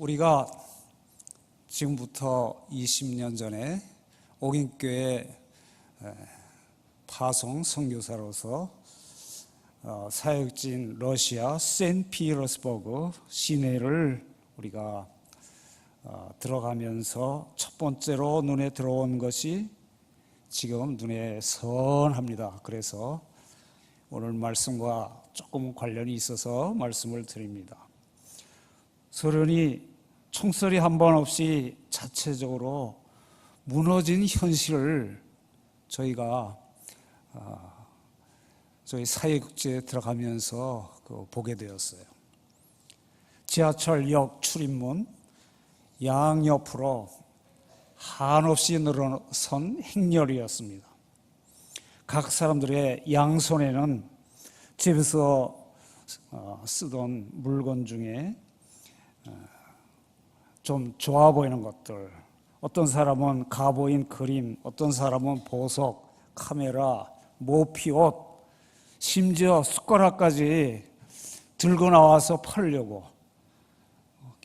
우리가 지금부터 20년 전에 옥인교회 파송 선교사로서 사역지인 러시아 세인트피터스버그 시내를 우리가 들어가면서 첫 번째로 눈에 들어온 것이 지금 눈에 선합니다. 그래서 오늘 말씀과 조금 관련이 있어서 말씀을 드립니다. 소련이 총소리 한 번 없이 자체적으로 무너진 현실을 저희가 저희 사회국제에 들어가면서 보게 되었어요. 지하철역 출입문 양옆으로 한없이 늘어선 행렬이었습니다. 각 사람들의 양손에는 집에서 쓰던 물건 중에 좀 좋아 보이는 것들, 어떤 사람은 가보인 그림, 어떤 사람은 보석, 카메라, 모피옷, 심지어 숟가락까지 들고 나와서 팔려고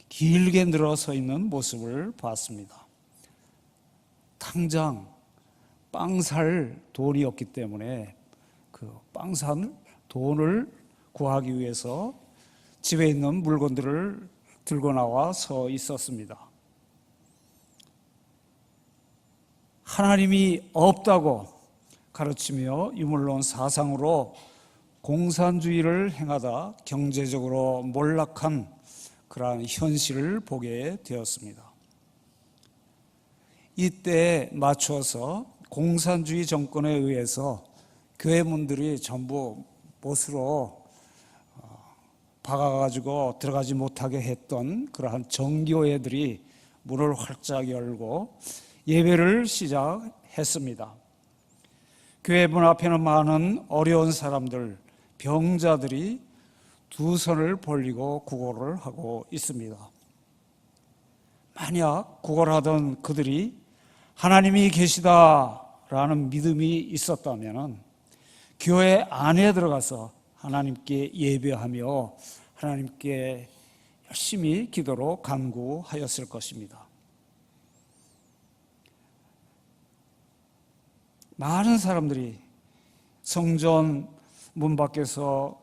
길게 늘어서 있는 모습을 봤습니다. 당장 빵 살 돈이 없기 때문에 그 빵 살 돈을 구하기 위해서 집에 있는 물건들을 들고 나와 서 있었습니다. 하나님이 없다고 가르치며 유물론 사상으로 공산주의를 행하다 경제적으로 몰락한 그러한 현실을 보게 되었습니다. 이때에 맞춰서 공산주의 정권에 의해서 교회 문들이 전부 못으로 박아가지고 들어가지 못하게 했던 그러한 정교회들이 문을 활짝 열고 예배를 시작했습니다. 교회 문 앞에는 많은 어려운 사람들, 병자들이 두 손을 벌리고 구걸을 하고 있습니다. 만약 구걸하던 그들이 하나님이 계시다라는 믿음이 있었다면 교회 안에 들어가서 하나님께 예배하며 하나님께 열심히 기도로 간구하였을 것입니다. 많은 사람들이 성전 문 밖에서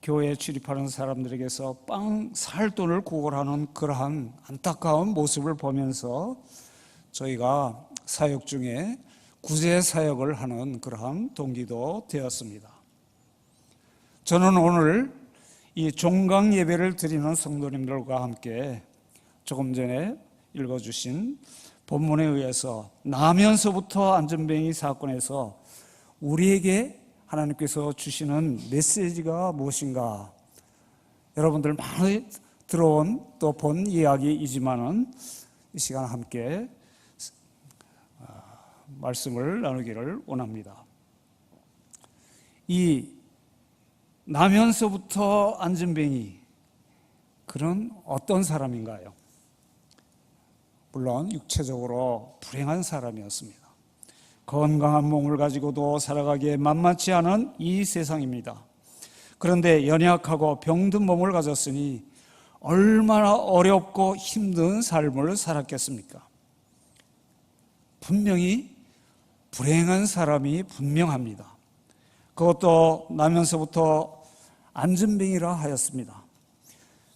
교회에 출입하는 사람들에게서 빵 살 돈을 구걸하는 그러한 안타까운 모습을 보면서 저희가 사역 중에 구제 사역을 하는 그러한 동기도 되었습니다. 저는 오늘 이 종강 예배를 드리는 성도님들과 함께 조금 전에 읽어주신 본문에 의해서 나면서부터 안전뱅이 사건에서 우리에게 하나님께서 주시는 메시지가 무엇인가, 여러분들 많이 들어온 또 본 이야기이지만은 이 시간 함께 말씀을 나누기를 원합니다. 이 나면서부터 안전뱅이, 그런 어떤 사람인가요? 물론 육체적으로 불행한 사람이었습니다. 건강한 몸을 가지고도 살아가기에 만만치 않은 이 세상입니다. 그런데 연약하고 병든 몸을 가졌으니 얼마나 어렵고 힘든 삶을 살았겠습니까? 분명히 불행한 사람이 분명합니다. 그것도 나면서부터 안전뱅이라 하였습니다.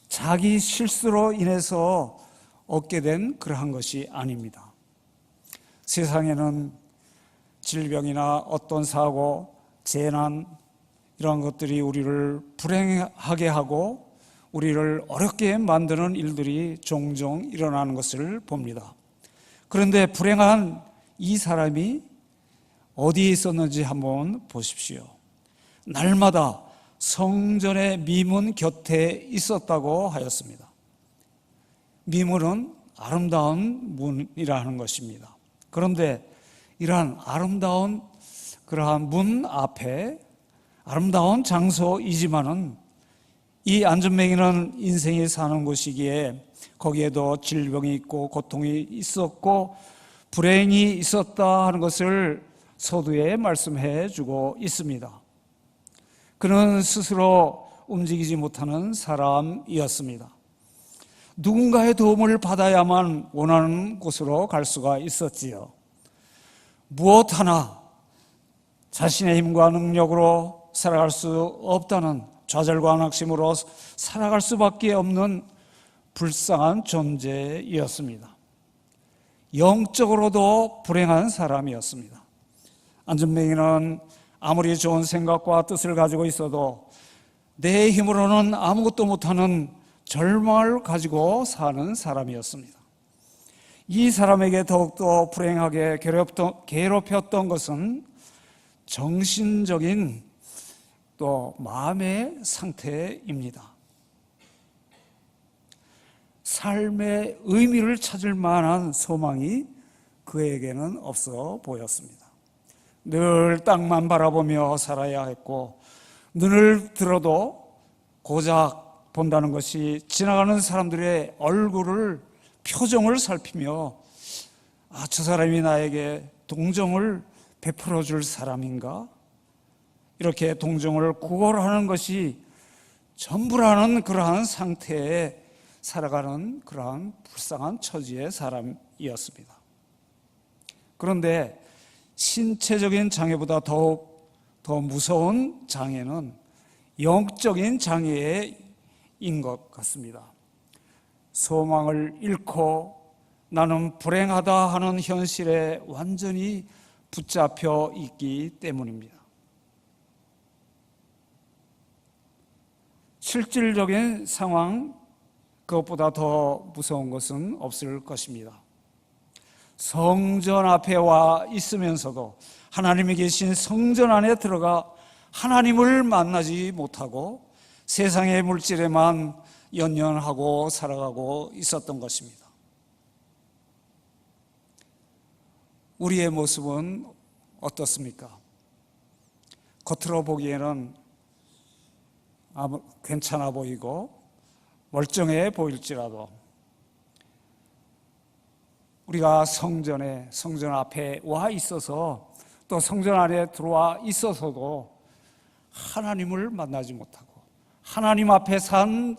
자기 실수로 인해서 얻게 된 그러한 것이 아닙니다. 세상에는 질병이나 어떤 사고, 재난, 이런 것들이 우리를 불행하게 하고 우리를 어렵게 만드는 일들이 종종 일어나는 것을 봅니다. 그런데 불행한 이 사람이 어디에 있었는지 한번 보십시오. 날마다 성전의 미문 곁에 있었다고 하였습니다. 미문은 아름다운 문이라는 것입니다. 그런데 이러한 아름다운 그러한 문 앞에 아름다운 장소이지만은 이 안전뱅이는 인생이 사는 곳이기에 거기에도 질병이 있고 고통이 있었고 불행이 있었다 하는 것을 서두에 말씀해 주고 있습니다. 그는 스스로 움직이지 못하는 사람이었습니다. 누군가의 도움을 받아야만 원하는 곳으로 갈 수가 있었지요. 무엇 하나 자신의 힘과 능력으로 살아갈 수 없다는 좌절과 낙심으로 살아갈 수밖에 없는 불쌍한 존재이었습니다. 영적으로도 불행한 사람이었습니다. 안전뱅이는 아무리 좋은 생각과 뜻을 가지고 있어도 내 힘으로는 아무것도 못하는 절망을 가지고 사는 사람이었습니다. 이 사람에게 더욱더 불행하게 괴롭혔던 것은 정신적인 또 마음의 상태입니다. 삶의 의미를 찾을 만한 소망이 그에게는 없어 보였습니다. 늘 땅만 바라보며 살아야 했고, 눈을 들어도 고작 본다는 것이 지나가는 사람들의 얼굴을, 표정을 살피며 저 사람이 나에게 동정을 베풀어 줄 사람인가? 이렇게 동정을 구걸하는 것이 전부라는 그러한 상태에 살아가는 그러한 불쌍한 처지의 사람이었습니다. 그런데 신체적인 장애보다 더욱 더 무서운 장애는 영적인 장애인 것 같습니다. 소망을 잃고 나는 불행하다 하는 현실에 완전히 붙잡혀 있기 때문입니다. 실질적인 상황, 그것보다 더 무서운 것은 없을 것입니다. 성전 앞에 와 있으면서도 하나님이 계신 성전 안에 들어가 하나님을 만나지 못하고 세상의 물질에만 연연하고 살아가고 있었던 것입니다. 우리의 모습은 어떻습니까? 겉으로 보기에는 괜찮아 보이고 멀쩡해 보일지라도 우리가 성전 앞에 와 있어서 또 성전 안에 들어와 있어서도 하나님을 만나지 못하고 하나님 앞에 사는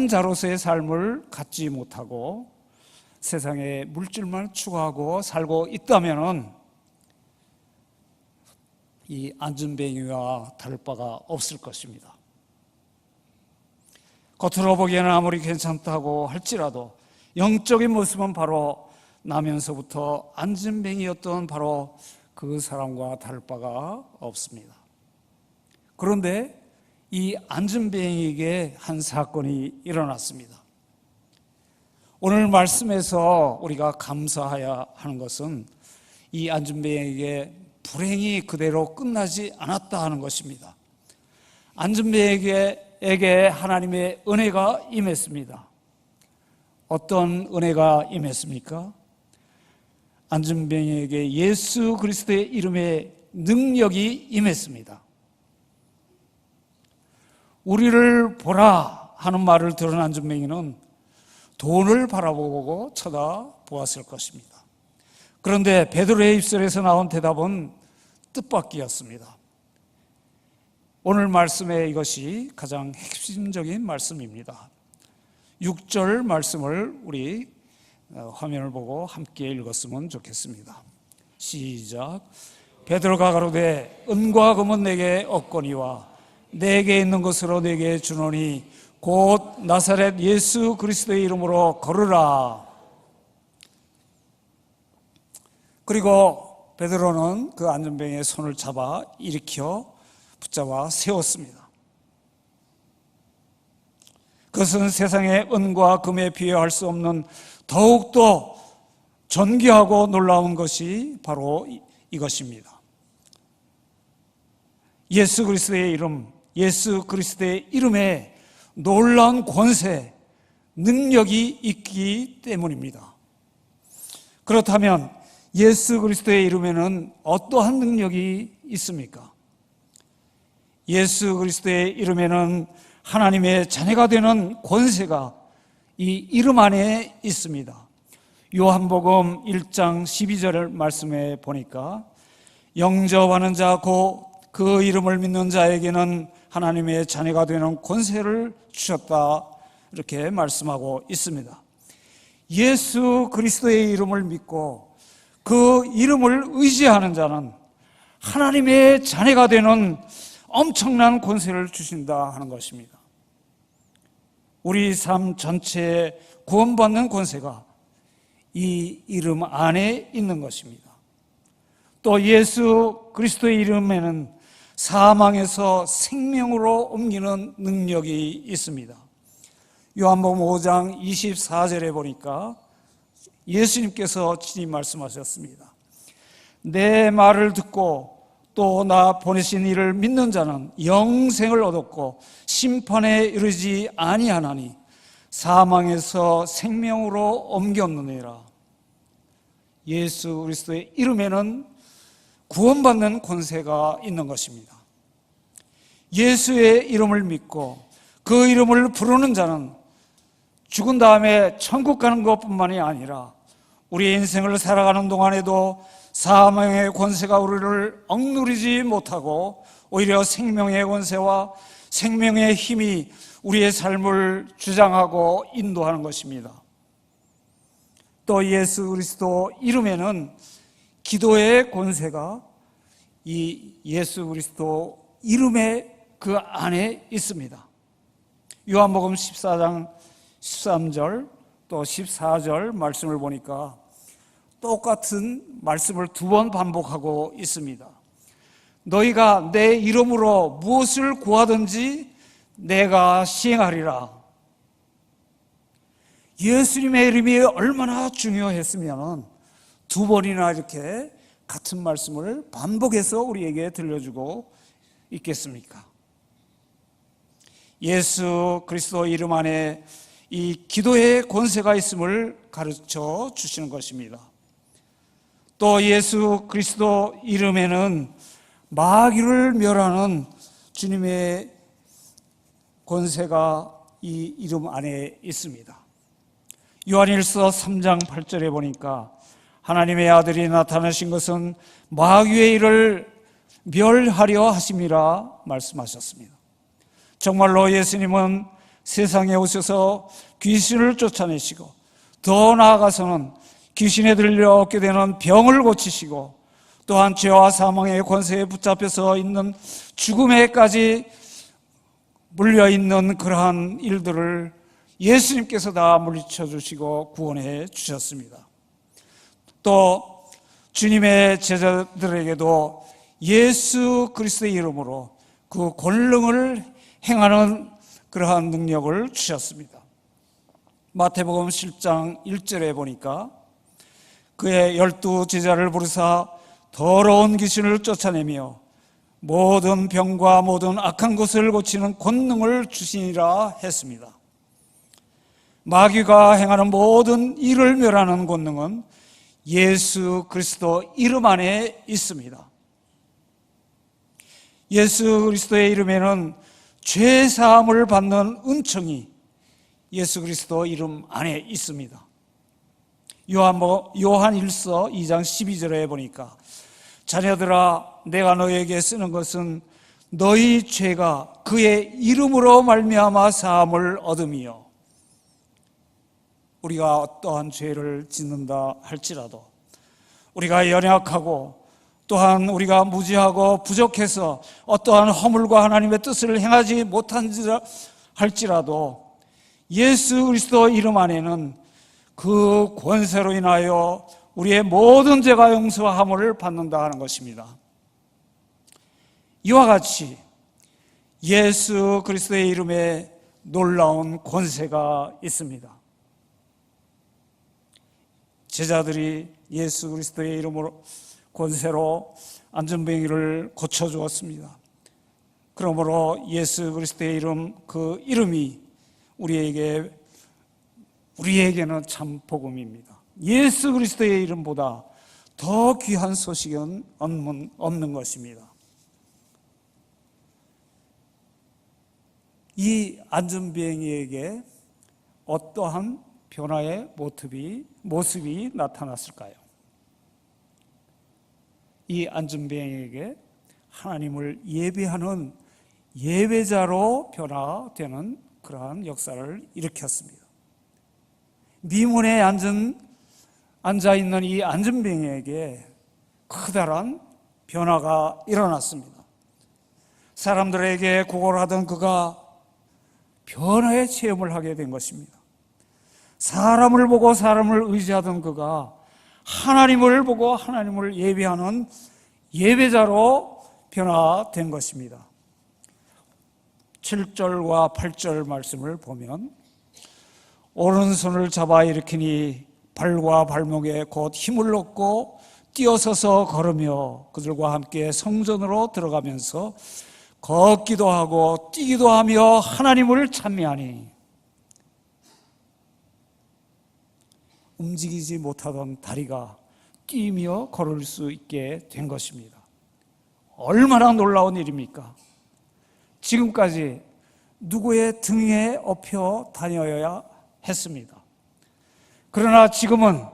자로서의 삶을 갖지 못하고 세상의 물질만 추구하고 살고 있다면 이 안전뱅이와 다를 바가 없을 것입니다. 겉으로 보기에는 아무리 괜찮다고 할지라도 영적인 모습은 바로 나면서부터 안전뱅이였던 바로 그 사람과 다를 바가 없습니다. 그런데 이 안전뱅이에게 한 사건이 일어났습니다. 오늘 말씀에서 우리가 감사해야 하는 것은 이 안전뱅이에게 불행이 그대로 끝나지 않았다 하는 것입니다. 안전뱅이에게 하나님의 은혜가 임했습니다. 어떤 은혜가 임했습니까? 안전뱅이에게 예수 그리스도의 이름의 능력이 임했습니다. 우리를 보라 하는 말을 들은 안전뱅이는 돈을 바라보고 쳐다보았을 것입니다. 그런데 베드로의 입술에서 나온 대답은 뜻밖이었습니다. 오늘 말씀의 이것이 가장 핵심적인 말씀입니다. 6절 말씀을 우리 화면을 보고 함께 읽었으면 좋겠습니다. 시작. 베드로가 가로되 은과 금은 내게 없거니와 내게 있는 것으로 내게 주노니 곧 나사렛 예수 그리스도의 이름으로 걸으라. 그리고 베드로는 그 안전뱅이의 손을 잡아 일으켜 붙잡아 세웠습니다. 그것은 세상의 은과 금에 비교할 수 없는 더욱더 존귀하고 놀라운 것이 바로 이것입니다. 예수 그리스도의 이름, 예수 그리스도의 이름에 놀라운 권세, 능력이 있기 때문입니다. 그렇다면 예수 그리스도의 이름에는 어떠한 능력이 있습니까? 예수 그리스도의 이름에는 하나님의 자녀가 되는 권세가 이 이름 안에 있습니다. 요한복음 1장 12절 말씀에 보니까 영접하는 자 곧 그 이름을 믿는 자에게는 하나님의 자녀가 되는 권세를 주셨다 이렇게 말씀하고 있습니다. 예수 그리스도의 이름을 믿고 그 이름을 의지하는 자는 하나님의 자녀가 되는 엄청난 권세를 주신다 하는 것입니다. 우리 삶 전체에 구원받는 권세가 이 이름 안에 있는 것입니다. 또 예수 그리스도의 이름에는 사망에서 생명으로 옮기는 능력이 있습니다. 요한복음 5장 24절에 보니까 예수님께서 친히 말씀하셨습니다. 내 말을 듣고 또 나 보내신 이를 믿는 자는 영생을 얻었고 심판에 이르지 아니하나니 사망에서 생명으로 옮겼느니라. 예수 그리스도의 이름에는 구원받는 권세가 있는 것입니다. 예수의 이름을 믿고 그 이름을 부르는 자는 죽은 다음에 천국 가는 것뿐만이 아니라 우리 인생을 살아가는 동안에도 사망의 권세가 우리를 억누르지 못하고 오히려 생명의 권세와 생명의 힘이 우리의 삶을 주장하고 인도하는 것입니다. 또 예수 그리스도 이름에는 기도의 권세가 이 예수 그리스도 이름의 그 안에 있습니다. 요한복음 14장 13절 또 14절 말씀을 보니까 똑같은 말씀을 두 번 반복하고 있습니다. 너희가 내 이름으로 무엇을 구하든지 내가 시행하리라. 예수님의 이름이 얼마나 중요했으면 두 번이나 이렇게 같은 말씀을 반복해서 우리에게 들려주고 있겠습니까? 예수 그리스도 이름 안에 이 기도의 권세가 있음을 가르쳐 주시는 것입니다. 또 예수 그리스도 이름에는 마귀를 멸하는 주님의 권세가 이 이름 안에 있습니다. 요한일서 3장 8절에 보니까 하나님의 아들이 나타나신 것은 마귀의 일을 멸하려 하심이라 말씀하셨습니다. 정말로 예수님은 세상에 오셔서 귀신을 쫓아내시고 더 나아가서는 귀신에 들려 얻게 되는 병을 고치시고 또한 죄와 사망의 권세에 붙잡혀서 있는 죽음에까지 물려있는 그러한 일들을 예수님께서 다 물리쳐 주시고 구원해 주셨습니다. 또 주님의 제자들에게도 예수 그리스도의 이름으로 그 권능을 행하는 그러한 능력을 주셨습니다. 마태복음 10장 1절에 보니까 그의 12 제자를 부르사 더러운 귀신을 쫓아내며 모든 병과 모든 악한 것을 고치는 권능을 주시니라 했습니다. 마귀가 행하는 모든 일을 멸하는 권능은 예수 그리스도 이름 안에 있습니다. 예수 그리스도의 이름에는 죄 사함을 받는 은총이 예수 그리스도 이름 안에 있습니다. 요한일서 2장 12절에 보니까 자녀들아 내가 너희에게 쓰는 것은 너희 죄가 그의 이름으로 말미암아 사함을 얻음이요. 우리가 어떠한 죄를 짓는다 할지라도 우리가 연약하고 또한 우리가 무지하고 부족해서 어떠한 허물과 하나님의 뜻을 행하지 못한 할지라도 예수 그리스도 이름 안에는 그 권세로 인하여 우리의 모든 죄가 용서함을 받는다 하는 것입니다. 이와 같이 예수 그리스도의 이름에 놀라운 권세가 있습니다. 제자들이 예수 그리스도의 이름으로 권세로 안전병이를 고쳐주었습니다. 그러므로 예수 그리스도의 이름, 그 이름이 우리에게는 참 복음입니다. 예수 그리스도의 이름보다 더 귀한 소식은 없는 것입니다. 이 안전병이에게 어떠한 변화의 모습이 나타났을까요? 이 안전병에게 하나님을 예배하는 예배자로 변화되는 그러한 역사를 일으켰습니다. 미문에 앉아있는 이 안전뱅이에게 커다란 변화가 일어났습니다. 사람들에게 구걸하던 그가 변화의 체험을 하게 된 것입니다. 사람을 보고 사람을 의지하던 그가 하나님을 보고 하나님을 예배하는 예배자로 변화된 것입니다. 7절과 8절 말씀을 보면 오른손을 잡아 일으키니 발과 발목에 곧 힘을 얻고 뛰어서서 걸으며 그들과 함께 성전으로 들어가면서 걷기도 하고 뛰기도 하며 하나님을 찬미하니 움직이지 못하던 다리가 뛰며 걸을 수 있게 된 것입니다. 얼마나 놀라운 일입니까? 지금까지 누구의 등에 업혀 다녀야 했습니다. 그러나 지금은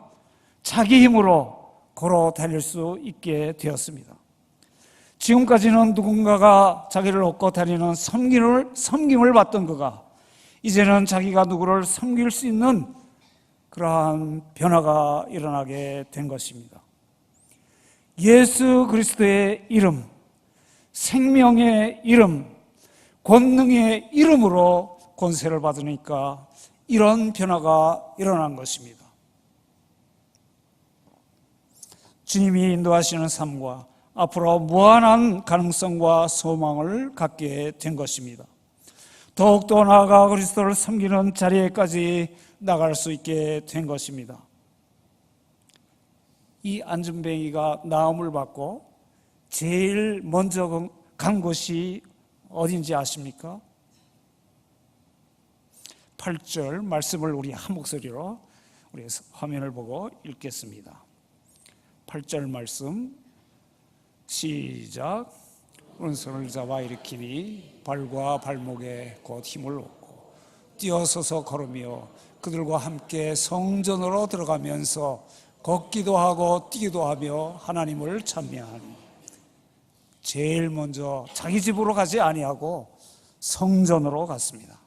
자기 힘으로 걸어 다닐 수 있게 되었습니다. 지금까지는 누군가가 자기를 업고 다니는 섬김을 받던 그가 이제는 자기가 누구를 섬길 수 있는 그러한 변화가 일어나게 된 것입니다. 예수 그리스도의 이름, 생명의 이름, 권능의 이름으로 권세를 받으니까 이런 변화가 일어난 것입니다. 주님이 인도하시는 삶과 앞으로 무한한 가능성과 소망을 갖게 된 것입니다. 더욱더 나아가 그리스도를 섬기는 자리에까지 나갈 수 있게 된 것입니다. 이 안전뱅이가 나음을 받고 제일 먼저 간 곳이 어딘지 아십니까? 8절 말씀을 우리 한 목소리로 우리 화면을 보고 읽겠습니다. 8절 말씀 시작. 오른손을 잡아 일으키니 발과 발목에 곧 힘을 얻고 뛰어서서 걸으며 그들과 함께 성전으로 들어가면서 걷기도 하고 뛰기도 하며 하나님을 찬미하니 제일 먼저 자기 집으로 가지 아니하고 성전으로 갔습니다.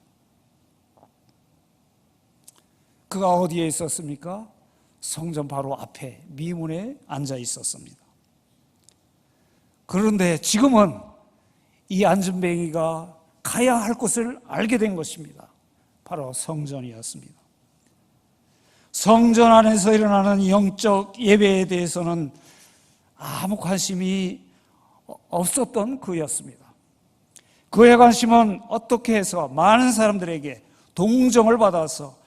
그가 어디에 있었습니까? 성전 바로 앞에 미문에 앉아 있었습니다. 그런데 지금은 이 안전뱅이가 가야 할 곳을 알게 된 것입니다. 바로 성전이었습니다. 성전 안에서 일어나는 영적 예배에 대해서는 아무 관심이 없었던 그였습니다. 그의 관심은 어떻게 해서 많은 사람들에게 동정을 받아서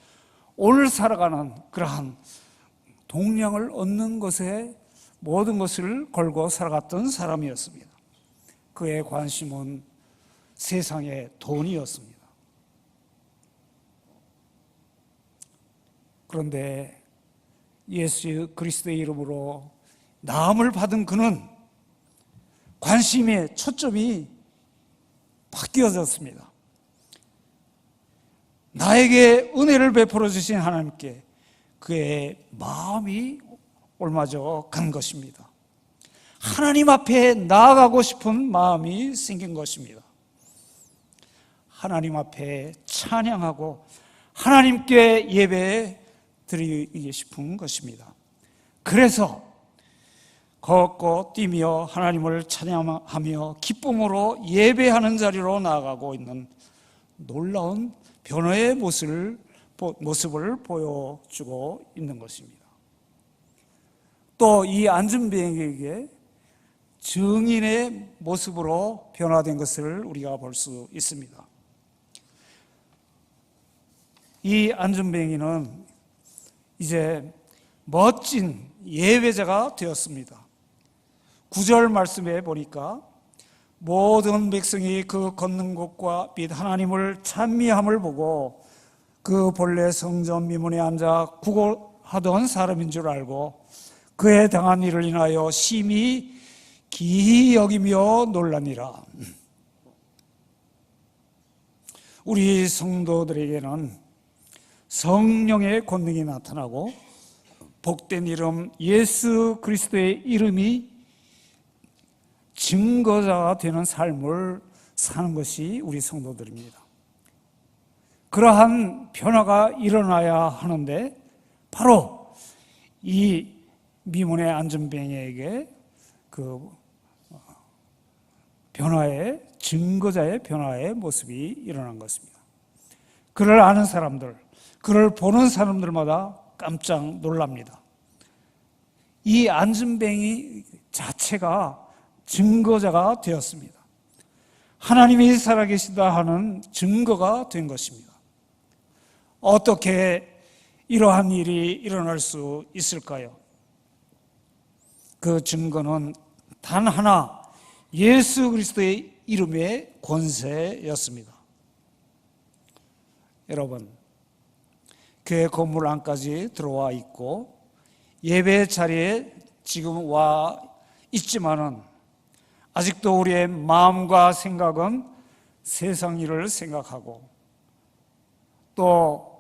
오늘 살아가는 그러한 동량을 얻는 것에 모든 것을 걸고 살아갔던 사람이었습니다. 그의 관심은 세상의 돈이었습니다. 그런데 예수 그리스도의 이름으로 나음을 받은 그는 관심의 초점이 바뀌어졌습니다. 나에게 은혜를 베풀어 주신 하나님께 그의 마음이 옮아져 간 것입니다. 하나님 앞에 나아가고 싶은 마음이 생긴 것입니다. 하나님 앞에 찬양하고 하나님께 예배 드리고 싶은 것입니다. 그래서 걷고 뛰며 하나님을 찬양하며 기쁨으로 예배하는 자리로 나아가고 있는 놀라운 변화의 모습을 보여주고 있는 것입니다. 또 이 안전뱅이에게 증인의 모습으로 변화된 것을 우리가 볼 수 있습니다. 이 안전뱅이는 이제 멋진 예배자가 되었습니다. 9절 말씀에 보니까 모든 백성이 그 걷는 곳과 및 하나님을 찬미함을 보고 그 본래 성전 미문에 앉아 구걸하던 사람인 줄 알고 그에 당한 일을 인하여 심히 기히 여기며 놀라니라. 우리 성도들에게는 성령의 권능이 나타나고 복된 이름 예수 그리스도의 이름이 증거자가 되는 삶을 사는 것이 우리 성도들입니다. 그러한 변화가 일어나야 하는데 바로 이 미문의 안전뱅이에게 그 변화의 증거자의 변화의 모습이 일어난 것입니다. 그를 아는 사람들, 그를 보는 사람들마다 깜짝 놀랍니다. 이 안전뱅이 자체가 증거자가 되었습니다. 하나님이 살아계시다 하는 증거가 된 것입니다. 어떻게 이러한 일이 일어날 수 있을까요? 그 증거는 단 하나, 예수 그리스도의 이름의 권세였습니다. 여러분, 교회 건물 안까지 들어와 있고 예배 자리에 지금 와 있지만은 아직도 우리의 마음과 생각은 세상 일을 생각하고 또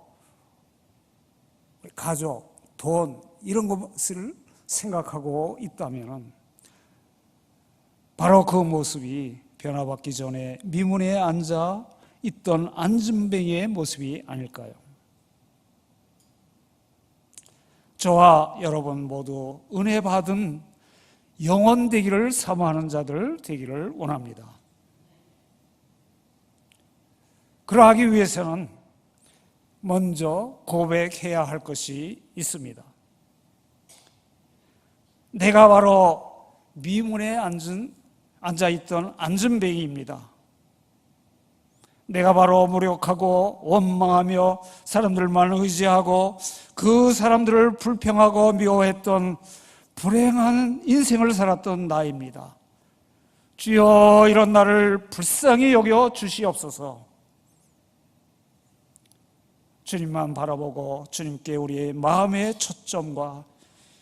가족, 돈 이런 것을 생각하고 있다면 바로 그 모습이 변화받기 전에 미문에 앉아 있던 안전뱅이의 모습이 아닐까요? 저와 여러분 모두 은혜 받은 영원 되기를 사모하는 자들 되기를 원합니다. 그러하기 위해서는 먼저 고백해야 할 것이 있습니다. 내가 바로 미문에 앉아있던 안전뱅이입니다. 내가 바로 무력하고 원망하며 사람들만 의지하고 그 사람들을 불평하고 미워했던 불행한 인생을 살았던 나입니다. 주여, 이런 나를 불쌍히 여겨 주시옵소서. 주님만 바라보고 주님께 우리의 마음의 초점과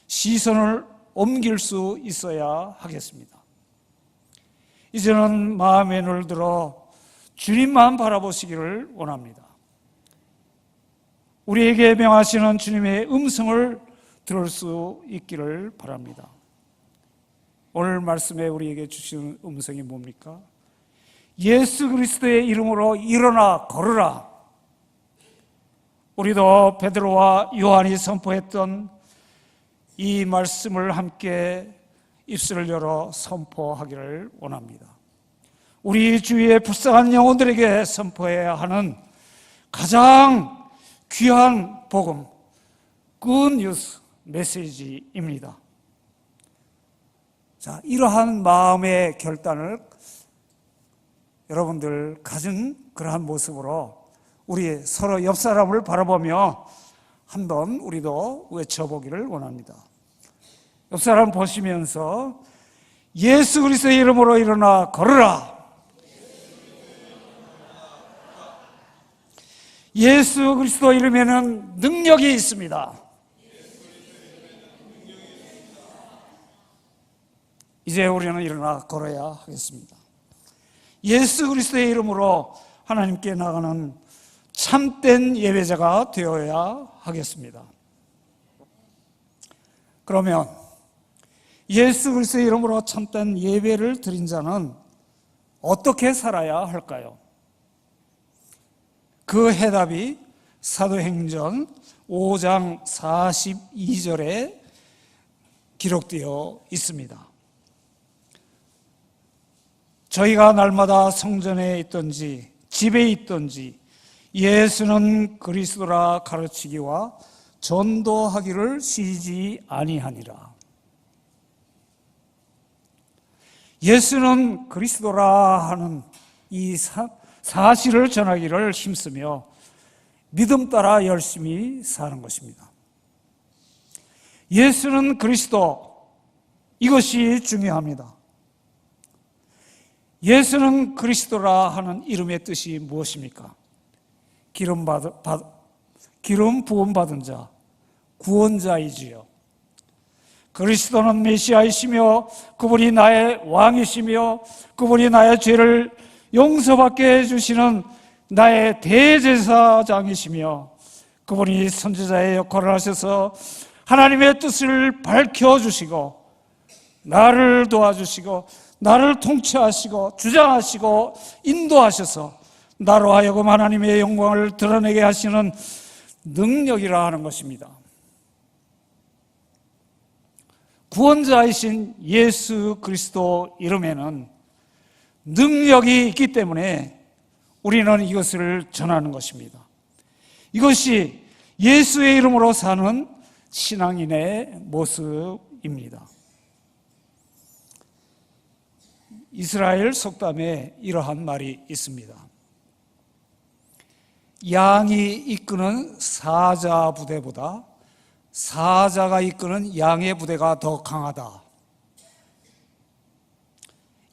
시선을 옮길 수 있어야 하겠습니다. 이제는 마음의 눈을 들어 주님만 바라보시기를 원합니다. 우리에게 명하시는 주님의 음성을 들을 수 있기를 바랍니다. 오늘 말씀에 우리에게 주시는 음성이 뭡니까? 예수 그리스도의 이름으로 일어나 걸으라. 우리도 베드로와 요한이 선포했던 이 말씀을 함께 입술을 열어 선포하기를 원합니다. 우리 주위의 불쌍한 영혼들에게 선포해야 하는 가장 귀한 복음, 굿 뉴스 메시지입니다. 자, 이러한 마음의 결단을 여러분들 가진 그러한 모습으로 우리 서로 옆 사람을 바라보며 한번 우리도 외쳐보기를 원합니다. 옆 사람 보시면서 예수 그리스도의 이름으로 일어나 걸으라. 예수 그리스도 이름에는 능력이 있습니다. 이제 우리는 일어나 걸어야 하겠습니다. 예수 그리스도의 이름으로 하나님께 나가는 참된 예배자가 되어야 하겠습니다. 그러면 예수 그리스도의 이름으로 참된 예배를 드린 자는 어떻게 살아야 할까요? 그 해답이 사도행전 5장 42절에 기록되어 있습니다. 저희가 날마다 성전에 있든지 집에 있든지 예수는 그리스도라 가르치기와 전도하기를 쉬지 아니하니라. 예수는 그리스도라 하는 이 사실을 전하기를 힘쓰며 믿음 따라 열심히 사는 것입니다. 예수는 그리스도, 이것이 중요합니다. 예수는 그리스도라 하는 이름의 뜻이 무엇입니까? 기름 부음 받은 자, 구원자이지요. 그리스도는 메시아이시며 그분이 나의 왕이시며 그분이 나의 죄를 용서받게 해주시는 나의 대제사장이시며 그분이 선지자의 역할을 하셔서 하나님의 뜻을 밝혀주시고 나를 도와주시고 나를 통치하시고 주장하시고 인도하셔서 나로 하여금 하나님의 영광을 드러내게 하시는 능력이라 하는 것입니다. 구원자이신 예수 그리스도 이름에는 능력이 있기 때문에 우리는 이것을 전하는 것입니다. 이것이 예수의 이름으로 사는 신앙인의 모습입니다. 이스라엘 속담에 이러한 말이 있습니다. 양이 이끄는 사자 부대보다 사자가 이끄는 양의 부대가 더 강하다.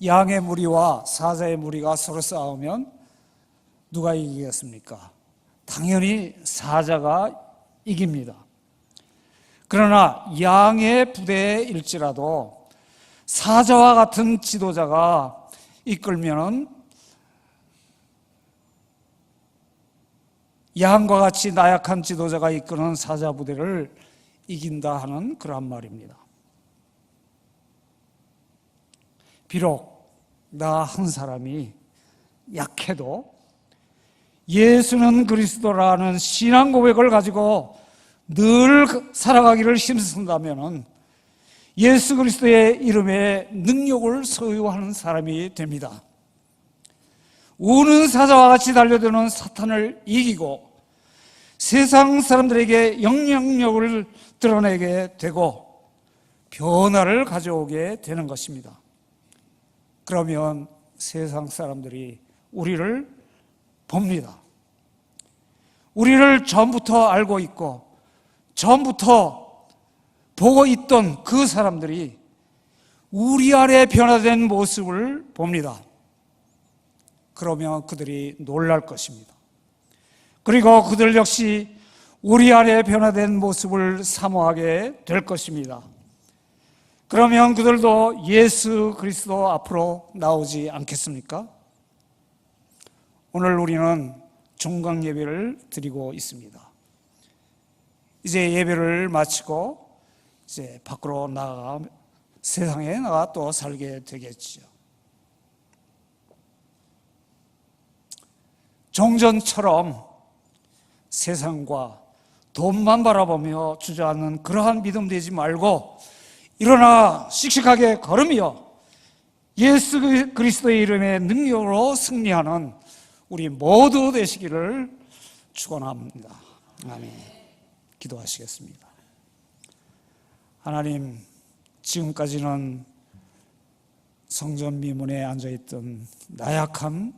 양의 무리와 사자의 무리가 서로 싸우면 누가 이기겠습니까? 당연히 사자가 이깁니다. 그러나 양의 부대일지라도 사자와 같은 지도자가 이끌면 양과 같이 나약한 지도자가 이끄는 사자 부대를 이긴다 하는 그런 말입니다. 비록 나 한 사람이 약해도 예수는 그리스도라는 신앙 고백을 가지고 늘 살아가기를 힘쓴다면 예수 그리스도의 이름에 능력을 소유하는 사람이 됩니다. 우는 사자와 같이 달려드는 사탄을 이기고 세상 사람들에게 영향력을 드러내게 되고 변화를 가져오게 되는 것입니다. 그러면 세상 사람들이 우리를 봅니다. 우리를 전부터 알고 있고 전부터 보고 있던 그 사람들이 우리 안에 변화된 모습을 봅니다. 그러면 그들이 놀랄 것입니다. 그리고 그들 역시 우리 안에 변화된 모습을 사모하게 될 것입니다. 그러면 그들도 예수 그리스도 앞으로 나오지 않겠습니까? 오늘 우리는 종강 예배를 드리고 있습니다. 이제 예배를 마치고 이제 밖으로 나가 세상에 나가 또 살게 되겠지요. 종전처럼 세상과 돈만 바라보며 주저앉는 그러한 믿음 되지 말고 일어나 씩씩하게 걸으며 예수 그리스도의 이름의 능력으로 승리하는 우리 모두 되시기를 축원합니다. 아멘. 기도하시겠습니다. 하나님, 지금까지는 성전 미문에 앉아있던 나약한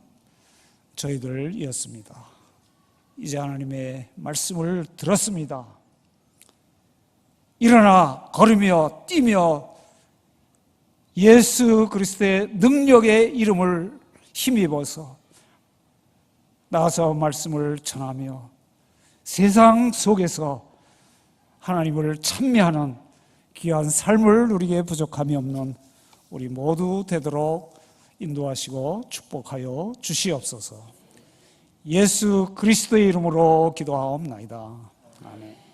저희들이었습니다. 이제 하나님의 말씀을 들었습니다. 일어나 걸으며 뛰며 예수 그리스도의 능력의 이름을 힘입어서 나가서 말씀을 전하며 세상 속에서 하나님을 찬미하는 귀한 삶을 누리게 부족함이 없는 우리 모두 되도록 인도하시고 축복하여 주시옵소서. 예수 그리스도의 이름으로 기도하옵나이다. 아멘.